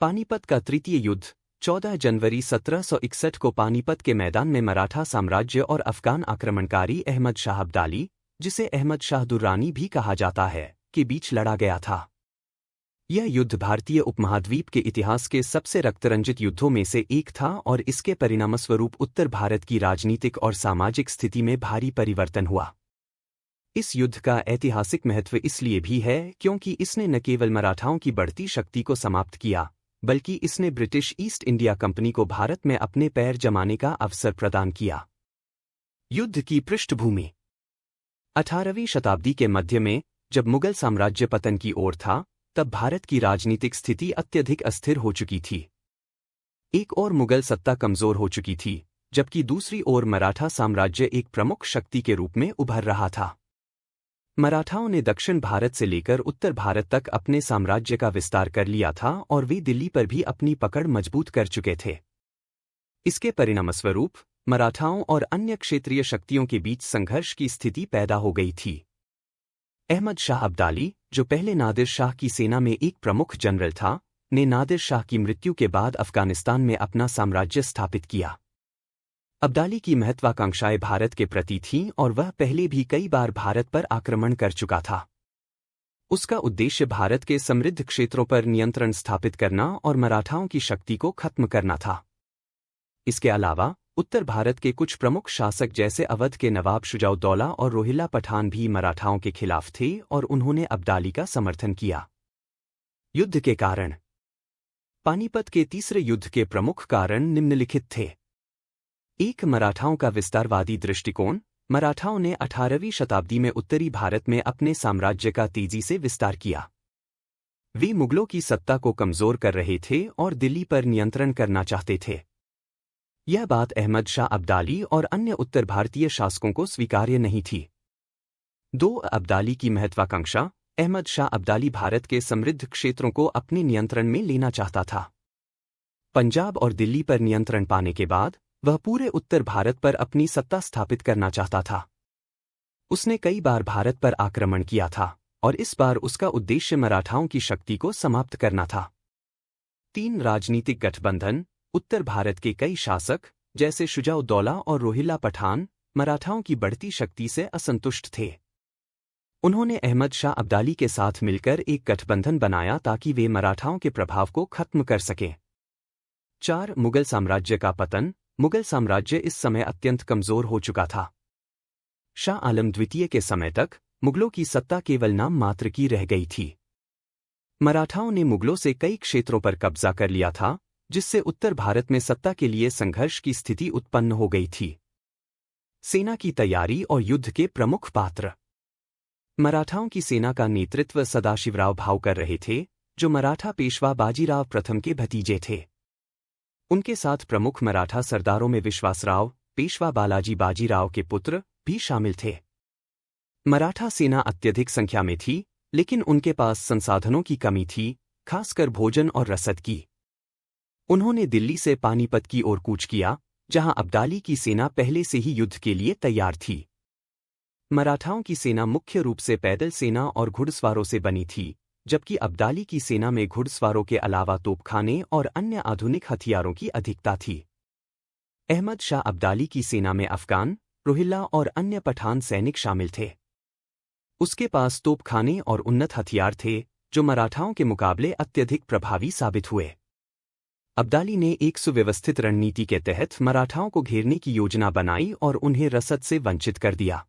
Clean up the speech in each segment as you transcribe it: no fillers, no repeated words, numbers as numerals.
पानीपत का तृतीय युद्ध 14 जनवरी 1761 को पानीपत के मैदान में मराठा साम्राज्य और अफगान आक्रमणकारी अहमद शाह अब्दाली, जिसे अहमद शाह दुर्रानी भी कहा जाता है, के बीच लड़ा गया था। यह युद्ध भारतीय उपमहाद्वीप के इतिहास के सबसे रक्तरंजित युद्धों में से एक था और इसके परिणामस्वरूप उत्तर भारत की राजनीतिक और सामाजिक स्थिति में भारी परिवर्तन हुआ। इस युद्ध का ऐतिहासिक महत्व इसलिए भी है क्योंकि इसने न केवल मराठाओं की बढ़ती शक्ति को समाप्त किया, बल्कि इसने ब्रिटिश ईस्ट इंडिया कंपनी को भारत में अपने पैर जमाने का अवसर प्रदान किया। युद्ध की पृष्ठभूमि 18वीं शताब्दी के मध्य में, जब मुगल साम्राज्य पतन की ओर था, तब भारत की राजनीतिक स्थिति अत्यधिक अस्थिर हो चुकी थी। एक ओर मुगल सत्ता कमजोर हो चुकी थी, जबकि दूसरी ओर मराठा साम्राज्य एक प्रमुख शक्ति के रूप में उभर रहा था। मराठाओं ने दक्षिण भारत से लेकर उत्तर भारत तक अपने साम्राज्य का विस्तार कर लिया था और वे दिल्ली पर भी अपनी पकड़ मजबूत कर चुके थे। इसके परिणामस्वरूप मराठाओं और अन्य क्षेत्रीय शक्तियों के बीच संघर्ष की स्थिति पैदा हो गई थी। अहमद शाह अब्दाली, जो पहले नादिर शाह की सेना में एक प्रमुख जनरल था, ने नादिर शाह की मृत्यु के बाद अफगानिस्तान में अपना साम्राज्य स्थापित किया। अब्दाली की महत्वाकांक्षाएं भारत के प्रति थीं और वह पहले भी कई बार भारत पर आक्रमण कर चुका था। उसका उद्देश्य भारत के समृद्ध क्षेत्रों पर नियंत्रण स्थापित करना और मराठाओं की शक्ति को खत्म करना था। इसके अलावा उत्तर भारत के कुछ प्रमुख शासक जैसे अवध के नवाब शुजाउद्दौला और रोहिल्ला पठान भी मराठाओं के खिलाफ थे और उन्होंने अब्दाली का समर्थन किया। युद्ध के कारण पानीपत के तीसरे युद्ध के प्रमुख कारण निम्नलिखित थे। एक, मराठाओं का विस्तारवादी दृष्टिकोण। मराठाओं ने 18वीं शताब्दी में उत्तरी भारत में अपने साम्राज्य का तेजी से विस्तार किया। वे मुगलों की सत्ता को कमजोर कर रहे थे और दिल्ली पर नियंत्रण करना चाहते थे। यह बात अहमद शाह अब्दाली और अन्य उत्तर भारतीय शासकों को स्वीकार्य नहीं थी। 2, अब्दाली की महत्वाकांक्षा। अहमद शाह अब्दाली भारत के समृद्ध क्षेत्रों को अपने नियंत्रण में लेना चाहता था। पंजाब और दिल्ली पर नियंत्रण पाने के बाद वह पूरे उत्तर भारत पर अपनी सत्ता स्थापित करना चाहता था। उसने कई बार भारत पर आक्रमण किया था और इस बार उसका उद्देश्य मराठाओं की शक्ति को समाप्त करना था। 3, राजनीतिक गठबंधन। उत्तर भारत के कई शासक, जैसे शुजाउद्दौला और रोहिल्ला पठान, मराठाओं की बढ़ती शक्ति से असंतुष्ट थे। उन्होंने अहमद शाह अब्दाली के साथ मिलकर एक गठबंधन बनाया ताकि वे मराठाओं के प्रभाव को खत्म कर सकें। 4, मुगल साम्राज्य का पतन। मुगल साम्राज्य इस समय अत्यंत कमजोर हो चुका था। शाह आलम द्वितीय के समय तक मुगलों की सत्ता केवल नाम मात्र की रह गई थी। मराठाओं ने मुगलों से कई क्षेत्रों पर कब्जा कर लिया था, जिससे उत्तर भारत में सत्ता के लिए संघर्ष की स्थिति उत्पन्न हो गई थी। सेना की तैयारी और युद्ध के प्रमुख पात्र। मराठाओं की सेना का नेतृत्व सदाशिवराव भाऊ कर रहे थे, जो मराठा पेशवा बाजीराव प्रथम के भतीजे थे। उनके साथ प्रमुख मराठा सरदारों में विश्वासराव, पेशवा बालाजी बाजीराव के पुत्र, भी शामिल थे। मराठा सेना अत्यधिक संख्या में थी, लेकिन उनके पास संसाधनों की कमी थी, खासकर भोजन और रसद की। उन्होंने दिल्ली से पानीपत की ओर कूच किया, जहां अब्दाली की सेना पहले से ही युद्ध के लिए तैयार थी। मराठाओं की सेना मुख्य रूप से पैदल सेना और घुड़सवारों से बनी थी, जबकि अब्दाली की सेना में घुड़सवारों के अलावा तोपखाने और अन्य आधुनिक हथियारों की अधिकता थी। अहमद शाह अब्दाली की सेना में अफगान, रोहिल्ला और अन्य पठान सैनिक शामिल थे। उसके पास तोपखाने और उन्नत हथियार थे, जो मराठाओं के मुकाबले अत्यधिक प्रभावी साबित हुए। अब्दाली ने एक सुव्यवस्थित रणनीति के तहत मराठाओं को घेरने की योजना बनाई और उन्हें रसद से वंचित कर दिया।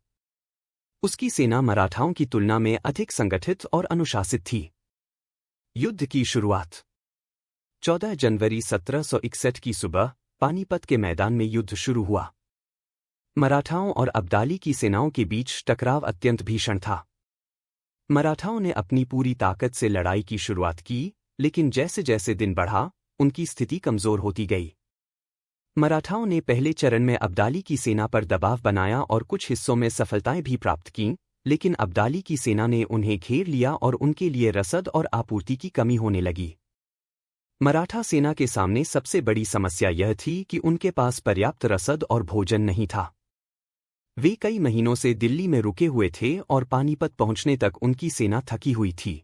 उसकी सेना मराठाओं की तुलना में अधिक संगठित और अनुशासित थी। युद्ध की शुरुआत 14 जनवरी 1761 की सुबह पानीपत के मैदान में युद्ध शुरू हुआ। मराठाओं और अब्दाली की सेनाओं के बीच टकराव अत्यंत भीषण था। मराठाओं ने अपनी पूरी ताकत से लड़ाई की शुरुआत की, लेकिन जैसे जैसे दिन बढ़ा, उनकी स्थिति कमजोर होती गई। मराठाओं ने पहले चरण में अब्दाली की सेना पर दबाव बनाया और कुछ हिस्सों में सफलताएं भी प्राप्त कीं, लेकिन अब्दाली की सेना ने उन्हें घेर लिया और उनके लिए रसद और आपूर्ति की कमी होने लगी। मराठा सेना के सामने सबसे बड़ी समस्या यह थी कि उनके पास पर्याप्त रसद और भोजन नहीं था। वे कई महीनों से दिल्ली में रुके हुए थे और पानीपत पहुंचने तक उनकी सेना थकी हुई थी।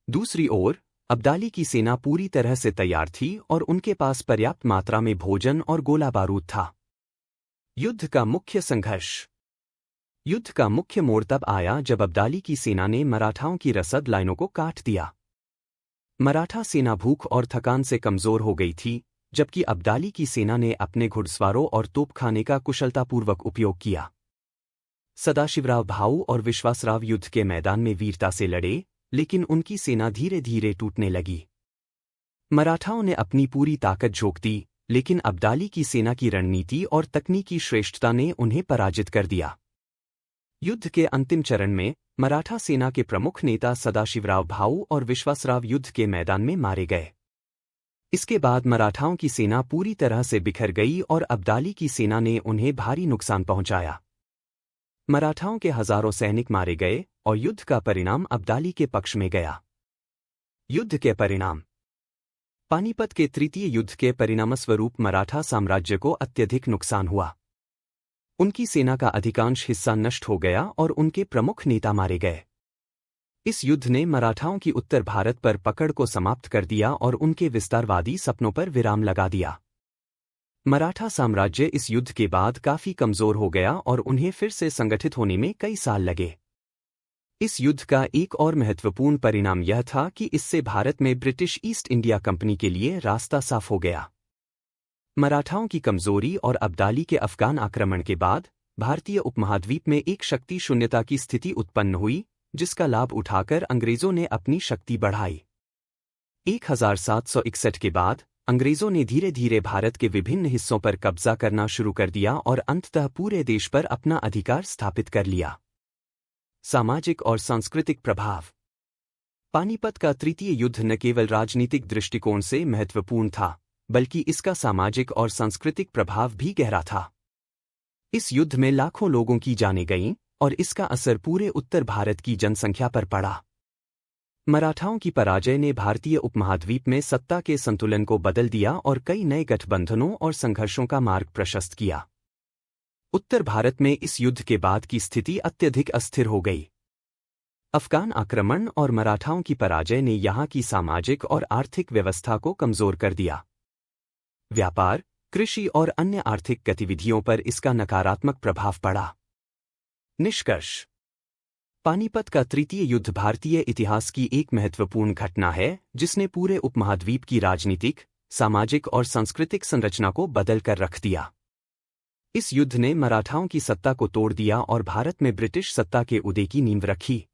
दूसरी ओर अब्दाली की सेना पूरी तरह से तैयार थी और उनके पास पर्याप्त मात्रा में भोजन और गोला बारूद था। युद्ध का मुख्य संघर्ष। युद्ध का मुख्य मोड़ तब आया जब अब्दाली की सेना ने मराठाओं की रसद लाइनों को काट दिया। मराठा सेना भूख और थकान से कमजोर हो गई थी, जबकि अब्दाली की सेना ने अपने घुड़सवारों और तोपखाने का कुशलतापूर्वक उपयोग किया। सदाशिवराव भाऊ और विश्वासराव युद्ध के मैदान में वीरता से लड़े, लेकिन उनकी सेना धीरे धीरे टूटने लगी। मराठाओं ने अपनी पूरी ताकत झोंक दी, लेकिन अब्दाली की सेना की रणनीति और तकनीकी श्रेष्ठता ने उन्हें पराजित कर दिया। युद्ध के अंतिम चरण में मराठा सेना के प्रमुख नेता सदाशिवराव भाऊ और विश्वासराव युद्ध के मैदान में मारे गए। इसके बाद मराठाओं की सेना पूरी तरह से बिखर गई और अब्दाली की सेना ने उन्हें भारी नुकसान पहुंचाया। मराठाओं के हजारों सैनिक मारे गए और युद्ध का परिणाम अब्दाली के पक्ष में गया। युद्ध के परिणाम। पानीपत के तृतीय युद्ध के परिणामस्वरूप मराठा साम्राज्य को अत्यधिक नुकसान हुआ। उनकी सेना का अधिकांश हिस्सा नष्ट हो गया और उनके प्रमुख नेता मारे गए। इस युद्ध ने मराठाओं की उत्तर भारत पर पकड़ को समाप्त कर दिया और उनके विस्तारवादी सपनों पर विराम लगा दिया। मराठा साम्राज्य इस युद्ध के बाद काफी कमजोर हो गया और उन्हें फिर से संगठित होने में कई साल लगे। इस युद्ध का एक और महत्वपूर्ण परिणाम यह था कि इससे भारत में ब्रिटिश ईस्ट इंडिया कंपनी के लिए रास्ता साफ हो गया। मराठाओं की कमजोरी और अब्दाली के अफगान आक्रमण के बाद भारतीय उपमहाद्वीप में एक शक्ति शून्यता की स्थिति उत्पन्न हुई, जिसका लाभ उठाकर अंग्रेजों ने अपनी शक्ति बढ़ाई। 1761 के बाद अंग्रेजों ने धीरे धीरे भारत के विभिन्न हिस्सों पर कब्जा करना शुरू कर दिया और अंततः पूरे देश पर अपना अधिकार स्थापित कर लिया। सामाजिक और सांस्कृतिक प्रभाव। पानीपत का तृतीय युद्ध न केवल राजनीतिक दृष्टिकोण से महत्वपूर्ण था, बल्कि इसका सामाजिक और सांस्कृतिक प्रभाव भी गहरा था। इस युद्ध में लाखों लोगों की जानें गईं और इसका असर पूरे उत्तर भारत की जनसंख्या पर पड़ा। मराठाओं की पराजय ने भारतीय उपमहाद्वीप में सत्ता के संतुलन को बदल दिया और कई नए गठबंधनों और संघर्षों का मार्ग प्रशस्त किया। उत्तर भारत में इस युद्ध के बाद की स्थिति अत्यधिक अस्थिर हो गई। अफगान आक्रमण और मराठाओं की पराजय ने यहाँ की सामाजिक और आर्थिक व्यवस्था को कमजोर कर दिया। व्यापार, कृषि और अन्य आर्थिक गतिविधियों पर इसका नकारात्मक प्रभाव पड़ा। निष्कर्ष। पानीपत का तृतीय युद्ध भारतीय इतिहास की एक महत्वपूर्ण घटना है, जिसने पूरे उपमहाद्वीप की राजनीतिक, सामाजिक और सांस्कृतिक संरचना को बदल कर रख दिया। इस युद्ध ने मराठाओं की सत्ता को तोड़ दिया और भारत में ब्रिटिश सत्ता के उदय की नींव रखी।